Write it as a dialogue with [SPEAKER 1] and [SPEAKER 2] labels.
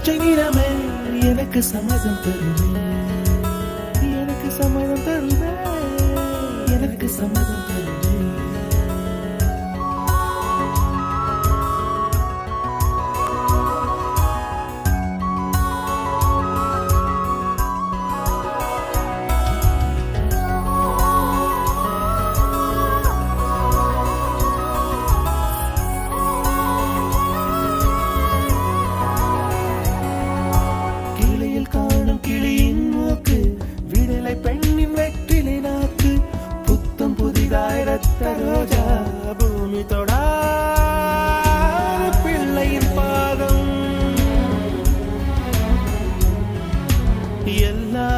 [SPEAKER 1] பச்சை நிறமே எனக்கு சம்மதம் தருவே, எனக்கு சம்மதம் தருவே, எனக்கு சம்மதம் தருவே. பெண்ணின் வெற்றிலை நாக்கு புத்தம் புதிதாய் ரத்த ரோஜா பூமி தொடா பிள்ளையின் பாதம் எல்லா